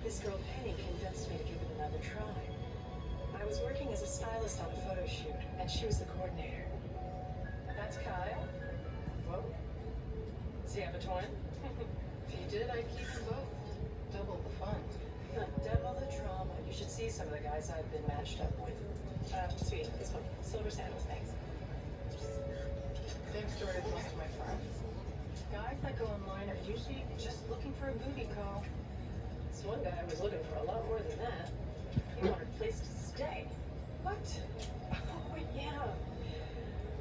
This girl Penny convinced me to give it another try. I was working as a stylist on a photo shoot, and she was the coordinator. That's Kyle. Whoa. Does he have a twin? If he did, I'd keep them both. Double the fun. Double the drama. You should see some of the guys I've been matched up with. Sweet, this one. Silver sandals, thanks. Same story as most of my friends. Guys that go online are usually just looking for a booty call. This one guy was looking for a lot more than that. He wanted a place to stay. What? Oh, yeah.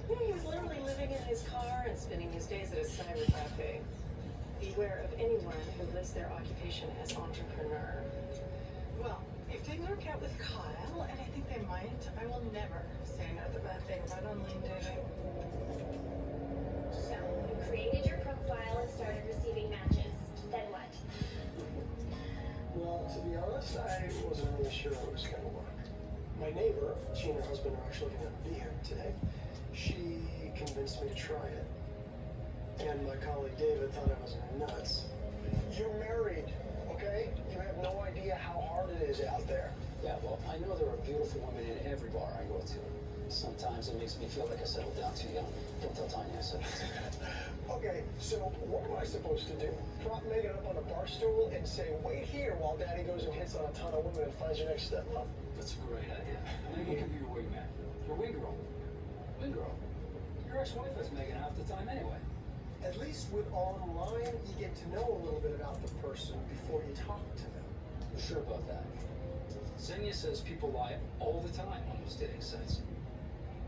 He was literally living in his car and spending his days at a cyber cafe. Beware of anyone who lists their occupation as entrepreneur. Well, if things work out with Kyle, and I think they might, I will never say another bad thing about online dating. So, you created your profile and started receiving matches. Then what? Well, to be honest, I wasn't really sure it was going to work. My neighbor, she and her husband are actually going to be here today. She convinced me to try it. And my colleague David thought I was nuts. You're married, okay? You have no idea how hard it is out there. Yeah, well, I know there are beautiful women in every bar I go to. Sometimes it makes me feel like I settled down too young. Don't tell Tanya I said that. Okay, so what am I supposed to do? Prop Megan up on a bar stool and say, wait here while Daddy goes and hits on a ton of women and finds your next stepmom? That's a great idea. Megan can be your wingman. Your wing girl. Wing girl. Your ex-wife has Megan half the time anyway. At least with online, you get to know a little bit about the person before you talk to them. You're sure about that? Xenia says people lie all the time on those dating sites.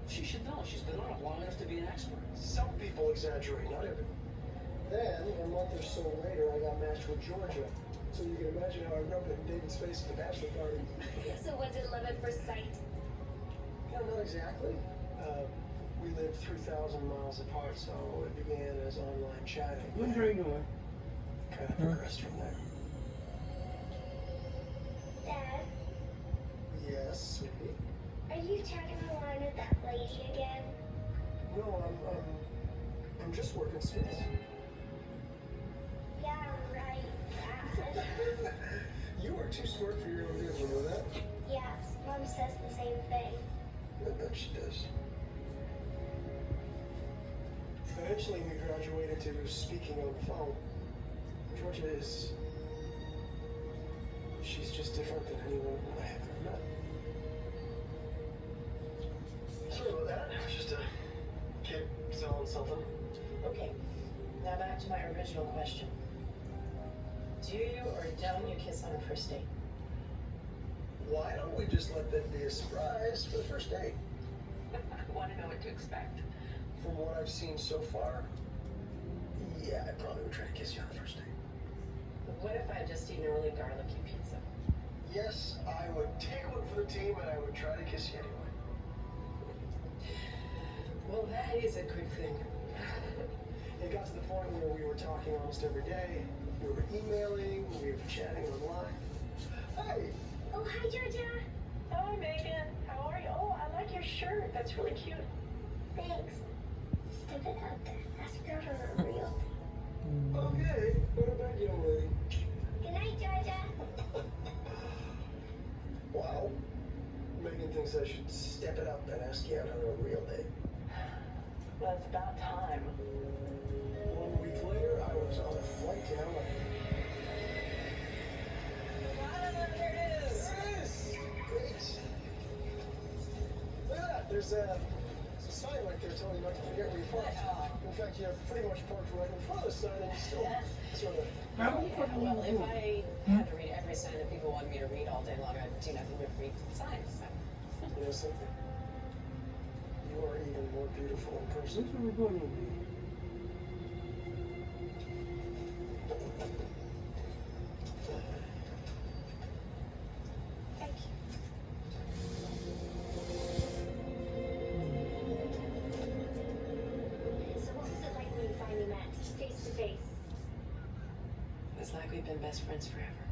She should know. She's been on it long enough to be an expert. Some people exaggerate, not everyone. Then, a month or so later, I got matched with Georgia. So you can imagine how I rubbed it in David's face at the bachelor party. So was it love at first sight? No, not exactly. We lived 3,000 miles apart, so it began as online chatting. What are you doing? Kind of progressed from there. Dad, Yes, sweetie. are you chatting online with that lady again? No, I'm just working space. Yeah, right, Dad. You are too smart for your own good, you know that? Yeah, Mom says the same thing. I bet she does. Eventually, we graduated to speaking on the phone. Georgia is... she's just different than anyone I have ever met. Sorry about that. It was just a kid selling something. Okay, now back to my original question. Do you or don't you kiss on a first date? Why don't we just let that be a surprise for the first date? I want to know what to expect. From what I've seen so far, yeah, I probably would try to kiss you on the first date. What if I just eat a really garlicky pizza? Yes, I would take one for the team and I would try to kiss you anyway. Well, that is a good thing. It got to the point where we were talking almost every day. We were emailing, we were chatting online. Hey! Oh, hi, Georgia. Hi, Megan. How are you? Oh, I like your shirt. That's really cute. Thanks. Step it out there. Ask her for a real thing. Okay, go to bed, young lady. Good night, Georgia. Wow. Megan thinks I should step it up and ask you out on a real date. Well, it's about time. 1 week later, I was on a flight to LA. There it is. There it is! Great. Look at that. There's a sign right there telling you not to forget where you parked. In fact, you have pretty much parked right in front of the sign and you still sort of... Well, if I had to read every sign that people wanted me to read all day long, I'd do nothing but read signs. So. You know something? You are even more beautiful in person. That's what we're going to do. Thank you. So what was it like when you finally met, face to face? It's like we've been best friends forever.